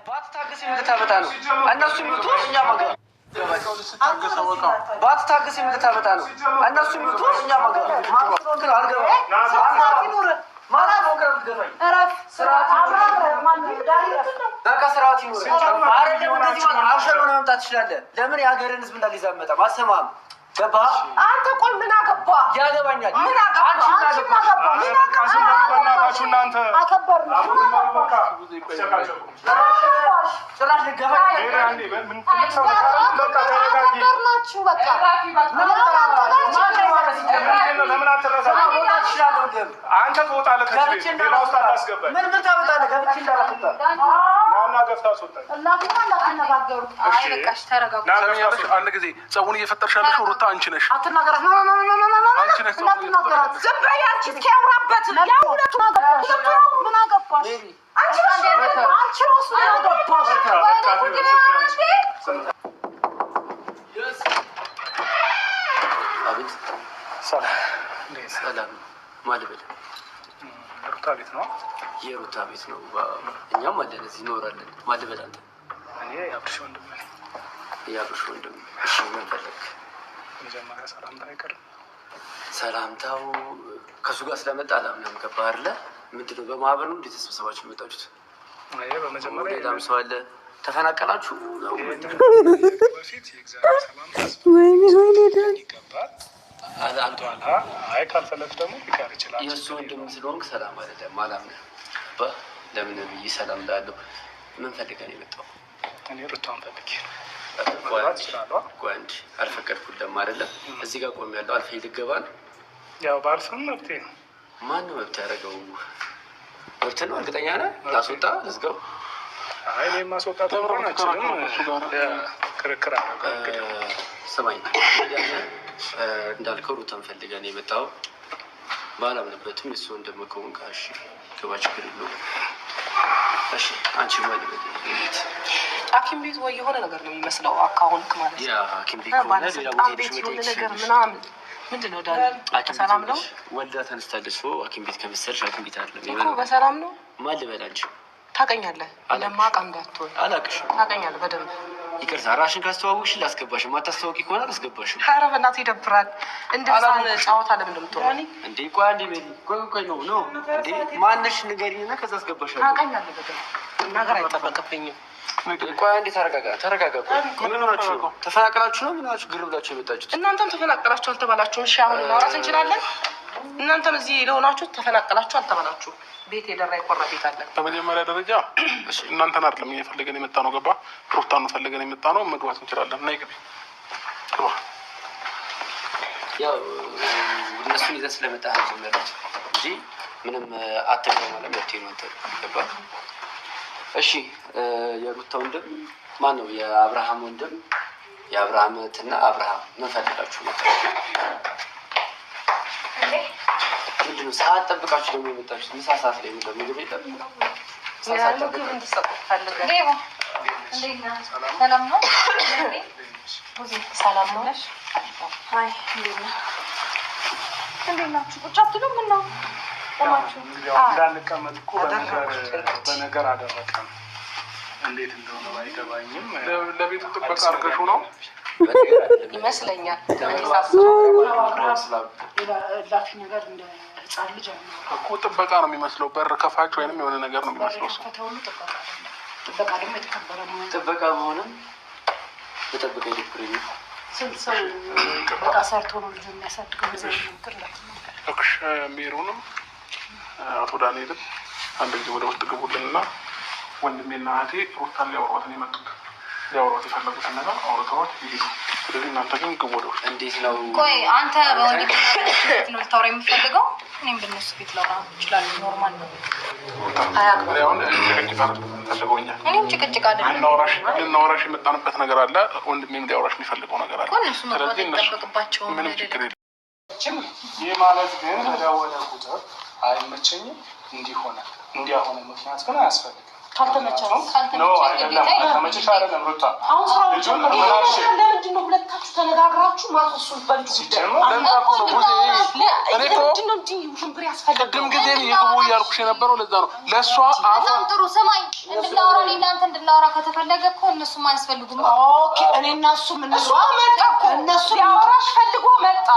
ባትታገስ የምትታመጣ ነው። እነሱ የሚሉት እኛ ማገር ባትታገስ የምትታመጣ ነው። እነሱ የሚሉት እኛ ማገር ማስተካከል አልገባ ስርዓት ይኖር። መምጣት ትችላለህ። ለምን የሀገርን ህዝብ እንዳሊዛ መጣም አሰማም ገባ አንተ ቆይ ምን አገባ ያገባኛል ምን አገባ እናንተ አከበር ነው ጭራሽ ገባኝ አንዴ ምን በቃ ተረጋጊ በቃ ለምን አትረሳም አንተ ትወጣለህ ከዚህ ሌላ ውስጥ አታስገባኝ ምን ታመጣለህ ገብቼ እንዳላፈታ ናና ገፍታ አስወጣኝ እናቱ አናገሩ አይ በቃሽ ተረጋጉ አንድ ጊዜ ጸቡን እየፈጠርሽ ያለሽ ሩታ አንቺ ነሽ አትናገራት አንቺ ነሽ አትናገራት ዝም በይ አንቺ እስኪያወራበት ያውለቱ ምን አገባሽ አንቺ አንቺ ራሱ ምን አገባሽ አቤት ሰላም ማለበል ሩታ ቤት ነው የሩታ ቤት ነው እኛም አለን እዚህ እንኖራለን ማለበል አንተ እኔ ያብርሽ ወንድም ነኝ ያብርሽ ወንድም እሺ ምን ፈለክ መጀመሪያ ሰላምታ አይቀርም ሰላምታው ከሱ ጋር ስለመጣ አላምንም ገባህ አይደለ ምንድነው በማህበር ነው እንዴት ተሰብስባችሁ መጣችሁት አይ በመጀመሪያ ዳም ሰው አለ ተፈናቀላችሁ ነው በፊት የእግዚአብሔር ሰላም ይገባል አልቷል አይ ካልፈለክ ደግሞ ቢቀር ይችላል የሱ ወንድም ስለሆንክ ሰላም አይደለም አላምንም ለምን ብዬ ሰላም እንዳለው ምን ፈልገህ ነው የመጣው እኔ ሩታን ፈልጌ ጓንድ አልፈቀድኩልህም አይደለም እዚህ ጋር ቆሜያለሁ አልፈኝ ልገባ ነው ያው ባልሰም መብቴ ነው ማን ነው መብት ያደረገው መብት ነው እርግጠኛ ነህ ላስወጣ ልዝጋው አይ እኔ ማስወጣት ተምሮን አችልም ክርክር አደረገ ሰማኝ እንዳልከው ሩታን ፈልገህ ነው የመጣው ባላምንበትም እሱ እንደምከውን ካሽ ገባ ችግር የለውም እሺ አንቺ ማለት ነው ሐኪም ቤት ወይ የሆነ ነገር ነው የሚመስለው አካውንት ማለት ነው ያ ሐኪም ቤት ነው ሌላ ቤት የሆነ ነገር ምናምን ምንድነው ዳኒ ሰላም ነው ወልዳ ተነስታለች ሶ ሐኪም ቤት ከመሰልሽ ሐኪም ቤት አይደለም እኮ በሰላም ነው ማን ልበል አንቺ ታውቀኛለህ ለማቅ እንዳትሆን አላውቅሽም ታውቀኛለህ በደንብ ይቅርታ ራሽን ካስተዋወቅሽ ላስገባሽ ማታስተዋወቂ ከሆነ አላስገባሽም ኧረ በእናትህ ይደብራል እንደዛን ጨዋታ ለምን እንደምትሆን እንዴ ቆይ አንዴ ቤት ቆይ ነው እንዴ ማንሽ ንገሪኝና ከዛ አስገባሻለሁ ታውቀኛለህ በደንብ ነገር አይጠበቅብኝም ቆይ አንዴ ተረጋጋ ምን ሆናችሁ ነው ተፈናቀላችሁ ነው ምን ሆናችሁ ግር ብላችሁ የመጣችሁት እናንተም ተፈናቀላችሁ አልተባላችሁም እሺ አሁን ማውራት እንችላለን እናንተም እዚህ ለሆናችሁ ተፈናቀላችሁ አልተባላችሁ ቤት የደራ ይቆራ ቤት አለ በመጀመሪያ ደረጃ እናንተን አይደለም እየፈለገን የመጣ ነው ገባ ሩታን ፈልገን የመጣ ነው መግባት እንችላለን እና ይግቢ ያው እነሱን ይዘህ ስለመጣህ ጀመረ እንጂ ምንም አትገባ ማለት ነው አንተ ገባ እሺ የሩታ ወንድም ማን ነው የአብርሃም ወንድም የአብርሃም እህትና አብርሃም ምን ፈልጋችሁ ነው ምንድነው ሰዓት ጠብቃችሁ ደግሞ የመጣችሁት ምሳ ሰዓት ላይ ነው ምግብ የለም ምግብ እንድትሰጡት ፈልገን ሰላም ነው ሰላም ነው አይ እንዴት ናችሁ ቁጭ አትሉም ምን ነው ቆማችሁ እንዳንቀመጥ እኮ በነገር አደረቀን እንዴት እንደሆነ ባይገባኝም ለቤቱ ጥበቃ አድርገሽው ነው ይመስለኛል ላፊ ነገር እንደ ህፃን ልጅ እኮ ጥበቃ ነው የሚመስለው በር ከፋች ወይንም የሆነ ነገር ነው የሚመስለው ጥበቃ ደግሞ የተከበረ ነው ጥበቃ መሆንም በጥበቃ ይደብረኝ ስንት ሰው ጥበቃ ሰርቶ ነው ልጅ የሚያሳድገው በዚህ ነገር እክሽ ሜሩንም አቶ ዳንኤልም አንድ ጊዜ ወደ ውስጥ ግቡልንና ወንድሜና እህቴ ሩታን ሊያወሯት ነው የመጡት ሊያወሯት የፈለጉትን ነገር አውርተዋት ይሄዱ ስለዚህ እናንተ ግን ግቡ ወደ ውስጥ እንዴት ነው ቆይ አንተ በወንድሜና ቤት ነው ልታወራ የምትፈልገው እኔም በእነሱ ቤት ላወራ እችላለሁ ኖርማል ነው አሁን ጭቅጭቅ ፈልገውኛል እኔም ጭቅጭቅ አይደለም ልናወራሽ የመጣንበት ነገር አለ ወንድሜም ሊያወራሽ የሚፈልገው ነገር አለ ስለዚህ እነሱ ምንም ችግር የለም ይህ ማለት ግን በደወለ ቁጥር አይመቸኝም እንዲሆነ ምክንያት ግን አያስፈልግም ካልተመቸሽ ካልተመቸሽ አይደለም ሩታ አሁን ስራው ለምንድን ነው ሁለታችሁ ተነጋግራችሁ ማጥሱን በልጁ ቅድም ጊዜ ይግቡ እያልኩሽ የነበረው ለዛ ነው። ለእሷ በጣም ጥሩ ስማኝ፣ እንድናወራ እናንተ እንድናወራ ከተፈለገ እኮ እነሱም አያስፈልጉም። ኦኬ እኔ እና እሱ ምን መጣ እኮ እነሱ ሊያወራሽ ፈልጎ መጣ።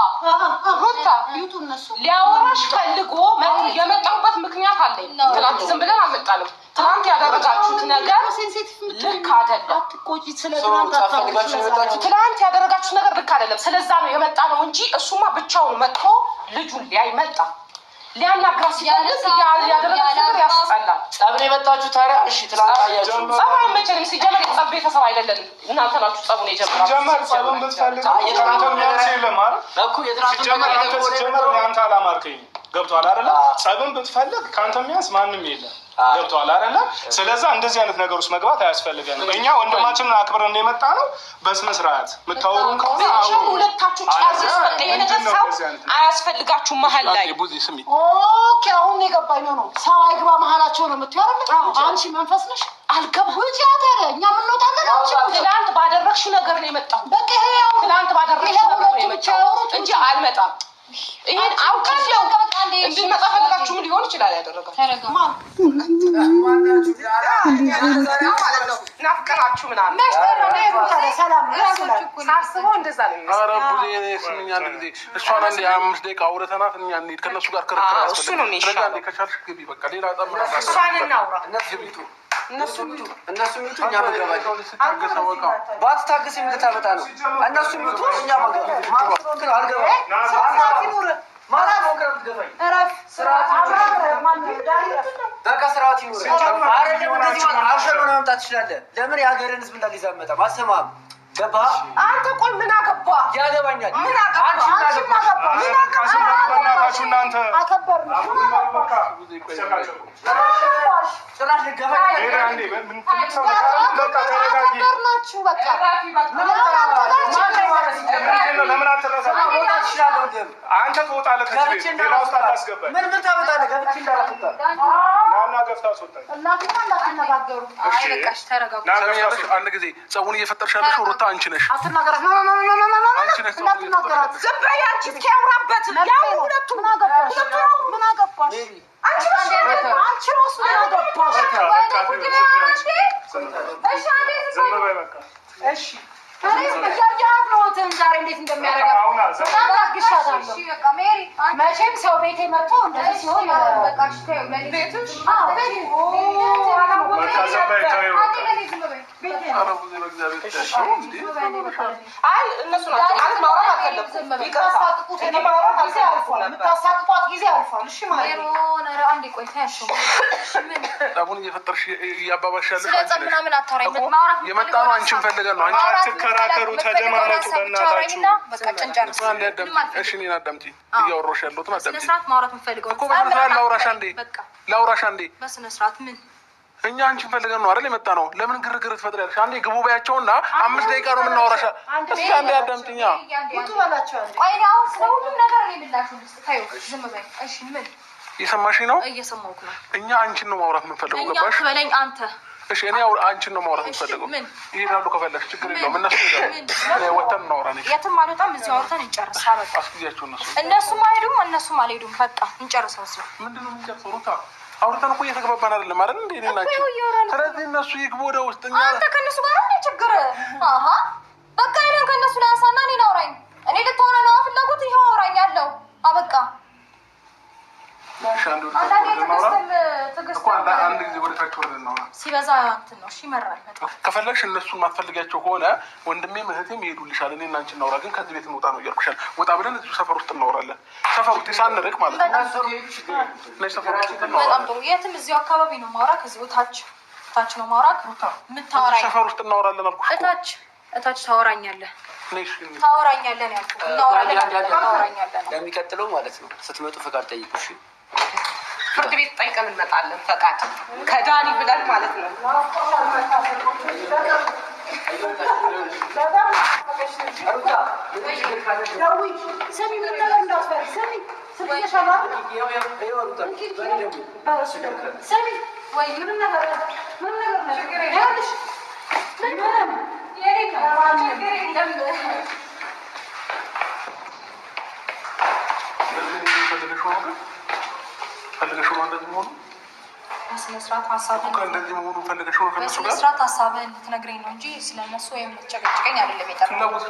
ሩታ ይውጡ እነሱ ሊያወራሽ ፈልጎ የመጣሁበት ምክንያት አለኝ። ትናንት ዝም ብለን አልመጣንም። ትናንት ያደረጋችሁት ነገር ልክ አይደለም። አትቆጪ። ስለ ትናንት ያደረጋችሁት ነገር ልክ አይደለም። ስለዛ ነው የመጣ ነው እንጂ እሱማ ብቻውን መጥቶ ልጁን ሊያይ መጣ። ሊያናግራ ሲፈልግ ያደረጋችሁት ነገር ያስጠላል። ጸብን የመጣችሁ ታዲያ እሺ፣ ትናንት አያችሁ ጸብ አይመቸንም። ሲጀመር የጸብ ቤተሰብ አይደለንም። እናንተ ናችሁ ጸቡን የጀመራችሁ። ሲጀመር ጸቡን ብትፈልግ የትናንት ሚያንስ የለም አይደል እኮ ሲጀመር ያንተ አላማርከኝ ገብቷል አይደለ? ጸብን ብትፈልግ ካንተ ሚያንስ ማንም የለም ገብቷል አይደለ? ስለዛ እንደዚህ አይነት ነገር ውስጥ መግባት አያስፈልገንም። እኛ ወንድማችንን አክብረን የመጣ ነው። በስነ ስርዓት የምታወሩን ከሆነ አሁን ሁለታችሁ ጫርስ ሰው አያስፈልጋችሁም መሀል ላይ ኦኬ። አሁን የገባኝ ነው ሰው አይግባ መሀላቸው ነው የምትይው አይደል? አንቺ መንፈስ ነሽ አልገባሁም። ያታረ እኛ ምን ነው ታደርጋችሁ? ትናንት ባደረግሽው ነገር ነው የመጣው። በቃ ይሄው ትናንት ባደረግሽው ነገር ነው የመጣው እንጂ አልመጣም። ይሄን አውቃለሁ። እንድንመጣ ፈልጋችሁም ሊሆን ይችላል ያደረጋችሁ። ናፍቀናችሁ ምናምን ሳስበው እንደዛ ነው የሚመስለው። እሷን አንዴ 5 ደቂቃ አውርተናት እኛ እንሂድ ከእነሱ ጋር ክርክር ያስፈልጋል። ከቻልሽ ግቢ በቃ ሌላ እሷን እናውራ። እነሱ ሚቱ እኛ መግባባቸው ባትታገስ የምታመጣ ነው። እነሱ ሚቱ እኛ መግባባቸው አልገባ በቃ ስርዓት ይኖር። አሸሎ መምጣት ትችላለህ። ለምን የሀገርን ህዝብ እንዳገዛ መጣ ማሰማም ገባ። አንተ ቆይ ምን አገባ? ያገባኛል። ምን አገባ? እናንተ አከበርን አንተ ትወጣለህ ከቤት ሌላ ውስጥ አታስገባኝ። ምን ታመጣለህ? ገብቼ እንዳላስወጣ ናና ገፍታ አስወጣኝ። እናንተ እንዳትነጋገሩ። አይ በቃሽ ተረጋጉ። አንድ ጊዜ ጸቡን እየፈጠርሽ ያለሽው ሩታ አንቺ ነሽ። አትናገራት። አንቺ ነሽ። አትናገራት። ዝም በይ አንቺ። እስኪ አውራበት። ያው ሁለቱ ምን አገባሽ? ምን አገባሽ? አንቺ ራሱ ምን አገባሽ? እሺ እያያት ነው ዛሬ እንዴት እንደሚያደርጋት መቼም ሰው ቤቴ መጥቶ እንደዚህ ሲሆን አይ እነሱ ናቸው ማለት ማውራት አልፈለኩም። የምታሳቅቋት ጊዜ አልፏል። እሺ ማለት አንዴ ቆይ ታያቸው ጸቡን እየፈጠርሽ እያባባሽ ያለሽ ስለጸብ ምናምን አታወራኝ። የመጣ ነው አንቺን ፈልገን ነው። አንቺ አትከራከሩ፣ ተደማመጡ በእናታችሁ። በቃ ጨንጨርስ። እሺ እኔን አዳምጪኝ። እያወራሁሽ ያለሁት አዳምጪኝ። በስነ ስርዓት ማውራት የምፈልገው እኮ በስነ ስርዓት ላውራሽ አንዴ በስነ ስርዓት ምን እኛ አንቺን ፈልገን ነው አይደል የመጣ ነው። ለምን ግርግር ትፈጥሪያለሽ? አንዴ ግቡ ባያቸውና 5 ደቂቃ ነው የምናወራሽ። እስኪ አንዴ አዳምጪኝ። ቆይ አሁን ስለ ሁሉም ነገር እኔ ብላችሁ ታዩ ዝም በይ እሺ። ምን እየሰማሽኝ ነው? እየሰማሁህ ነው። እኛ አንቺን ነው ማውራት የምንፈልገው። እኛ ገባሽ? በለኝ አንተ። እሺ እኔ አንቺን ነው ማውራት የምንፈልገው። ይሄዳሉ ከፈለግሽ ችግር የለውም። እነሱ ይሄዳሉ። ወተን እናውራ ነኝ። የትም አልወጣም። እዚሁ አውርተን እንጨርስ። አበቃ። አስጊያቸው እነሱም አይሄዱም እነሱም አልሄዱም። በቃ እንጨርሰው። እዚሁ ምንድነው የምንጨርሰው? ሩታ አውርተን እኮ እየተግባባን አይደለም አይደል እንዴ? እኔ ናቸው። ስለዚህ እነሱ ይግቡ ወደ ውስጥ። እኛ አንተ ከእነሱ ጋር ነው ችግር። አሃ በቃ እኔን ከእነሱ ላይ አንሳና እኔን አውራኝ። እኔ ልታወራ ነው ፍላጎት። ይኸው አውራኝ ያለው አበቃ። አንድ ጊዜ ወደ ታች ወርደን እናውራ። ሲበዛ እንትን ነው። እሺ ይመራል በጣም። ከፈለግሽ እነሱን ማትፈልጊያቸው ከሆነ ወንድሜም እህቴም ይሄዱልሻል። እኔ እና አንቺ እናውራ። ግን ከዚህ ቤት እንውጣ ነው እያልኩሻል። ወጣ ብለን እዚሁ ሰፈር ውስጥ እናወራለን። ሰፈር ውስጥ ሳንርቅ ማለት ነው። በጣም ጥሩ። የትም እዚሁ አካባቢ ነው ማውራ። ከዚሁ ታች ነው ማውራ። የምታወራኝ ሰፈር ውስጥ እናወራለን አልኩሽ። እታች ታወራኛለህ ያልኩህ። እናወራለን። ለሚቀጥለው ማለት ነው ስትመጡ ፈቃድ ጠይቁ። እሺ ፍርድ ቤት ጠይቀን እንመጣለን። ፈቃድ ከዳኒ ብለን ማለት ነው። ስሚ ምን ነገር እንዳትፈሪ። ስሚ በስነስርዓት ሀሳብህን ልትነግረኝ ነው እንጂ ስለነሱ ወይም ልትጨቀጭቀኝ አይደለም የጠራሁት።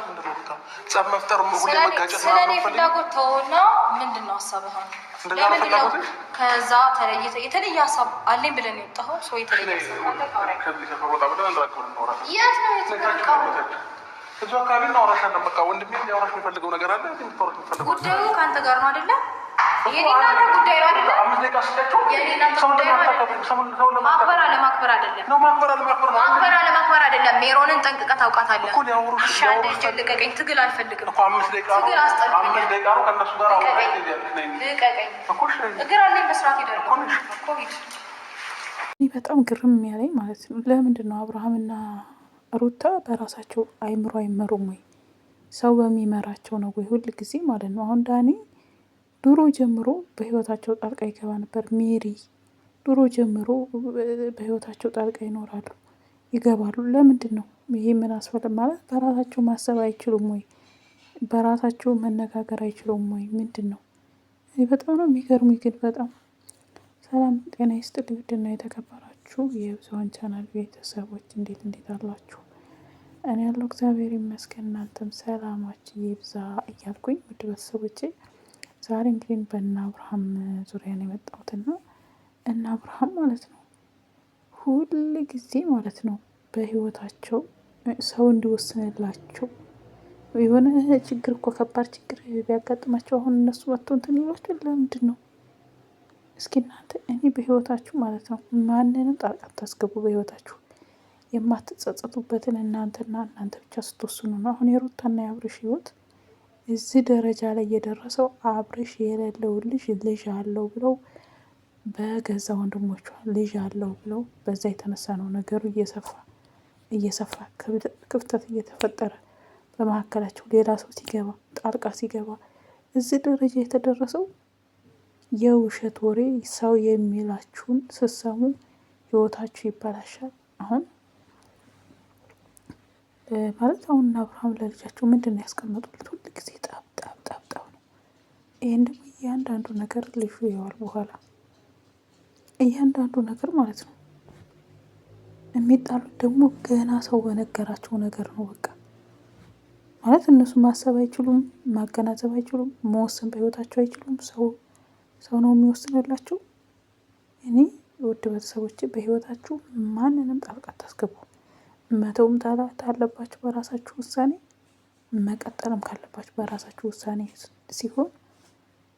ስለእኔ ፍላጎት ተውና ምንድን ነው ሀሳብህ? ለምንድን ነው ከዛ የተለየ ሀሳብ አለኝ ብለን የወጣኸው? ሰው የተለየ ሀሳብ የት ነው የተቀመጠው? እዚሁ አካባቢ እናወራሻለን። በቃ ወንድሜ ሊያወራሽ የሚፈልገው ነገር አለ። ጉዳዩ ከአንተ ጋር ነው አይደለ? የኔናንተ ጉዳይ ነው አይደለ? ማክበር አለማክበር አይደለም። ማክበር አለማክበር አይደለም። ሜሮንን ጠንቅቀህ ታውቃታለህ። እሺ አንዴ ልቀቀኝ። ትግል አልፈልግም። ትግል አስጠልቶኛል። ልቀቀኝ። እግር አለኝ በስርዓት ሄዳለሁ እኮ ሂድ። በጣም ግርም ያለኝ ማለት ነው ለምንድን ነው አብርሃምና ሩታ በራሳቸው አይምሮ አይመሩም ወይ? ሰው በሚመራቸው ነው ወይ ሁል ጊዜ ማለት ነው? አሁን ዳኒ ድሮ ጀምሮ በህይወታቸው ጣልቃ ይገባ ነበር። ሜሪ ድሮ ጀምሮ በህይወታቸው ጣልቃ ይኖራሉ፣ ይገባሉ። ለምንድን ነው ይሄ? ምን አስፈለገ ማለት? በራሳቸው ማሰብ አይችሉም ወይ? በራሳቸው መነጋገር አይችሉም ወይ? ምንድን ነው? በጣም ነው የሚገርሙ። ግን በጣም ሰላም ጤና ይስጥልኝ ውድና የተከበራችሁ የብዙኃን ቻናል ቤተሰቦች እንዴት አላችሁ? እኔ ያለው እግዚአብሔር ይመስገን፣ እናንተም ሰላማችሁ ይብዛ እያልኩኝ ውድ ቤተሰቦቼ ዛሬ እንግዲህ በእነ አብርሃም ዙሪያ ነው የመጣሁትና እነ አብርሃም ማለት ነው ሁል ጊዜ ማለት ነው በህይወታቸው ሰው እንዲወስንላቸው የሆነ ችግር እኮ ከባድ ችግር ቢያጋጥማቸው አሁን እነሱ መጥቶ እንትን ይሏቸው ለምንድን ነው? እስኪ እናንተ እኔ በህይወታችሁ ማለት ነው ማንንም ጣልቃ አታስገቡ። በህይወታችሁ የማትጸጸቱበትን እናንተና እናንተ ብቻ ስትወስኑ ነው። አሁን የሩታና የአብርሽ ህይወት እዚህ ደረጃ ላይ የደረሰው አብርሽ የሌለው ልጅ አለው ብለው በገዛ ወንድሞቿ ልጅ አለው ብለው በዛ የተነሳ ነው ነገሩ እየሰፋ ክፍተት እየተፈጠረ በመካከላቸው ሌላ ሰው ሲገባ ጣልቃ ሲገባ እዚህ ደረጃ የተደረሰው የውሸት ወሬ ሰው የሚላችሁን ስትሰሙ ህይወታችሁ ይበላሻል። አሁን ማለት አሁን አብርሃም ለልጃቸው ምንድን ነው ያስቀመጡለት? ሁሉ ጊዜ ጠብ ነው። ይህን ደግሞ እያንዳንዱ ነገር ልጁ ይዋል በኋላ እያንዳንዱ ነገር ማለት ነው የሚጣሉት ደግሞ ገና ሰው በነገራቸው ነገር ነው። በቃ ማለት እነሱ ማሰብ አይችሉም፣ ማገናዘብ አይችሉም፣ መወሰን በህይወታቸው አይችሉም። ሰው ነው የሚወስንላቸው። እኔ ውድ ቤተሰቦች በህይወታችሁ ማንንም ጣልቃ አታስገቡ። መተውም ታለባችሁ በራሳችሁ ውሳኔ፣ መቀጠልም ካለባችሁ በራሳችሁ ውሳኔ ሲሆን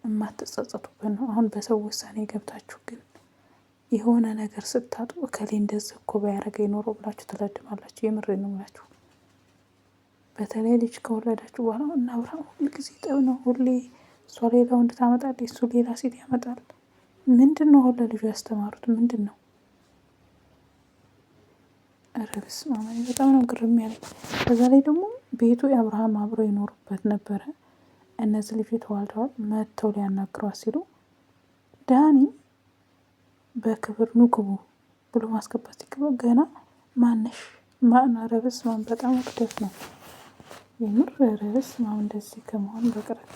የማትጸጸቱበት ነው። አሁን በሰው ውሳኔ ገብታችሁ ግን የሆነ ነገር ስታጡ እከሌ እንደዚህ እኮ ባያደርገ ይኖረው ብላችሁ ትለድማላችሁ። የምሬ ነው ብላችሁ በተለይ ልጅ ከወለዳችሁ በኋላ እና አብርሃም ሁልጊዜ ጠብ ነው። ሁሌ እሷ ሌላ ወንድ ታመጣለች፣ እሱ ሌላ ሴት ያመጣል። ምንድን ነው አሁን ለልጁ ያስተማሩት ምንድን ነው? ኧረ በስመ አብ በጣም ነው ግርም ያለኝ። በዛ ላይ ደግሞ ቤቱ የአብርሃም አብረው ይኖሩበት ነበረ። እነዚህ ልጆች ተዋልደዋል። መጥተው ሊያናግሯት ሲሉ ዳኒ በክብር ኑ ግቡ ብሎ ማስገባት ሲገባ ገና ማነሽ ማን? ኧረ በስመ አብ በጣም ውርደት ነው የምር። ኧረ በስመ አብ እንደዚህ ከመሆን በቅረት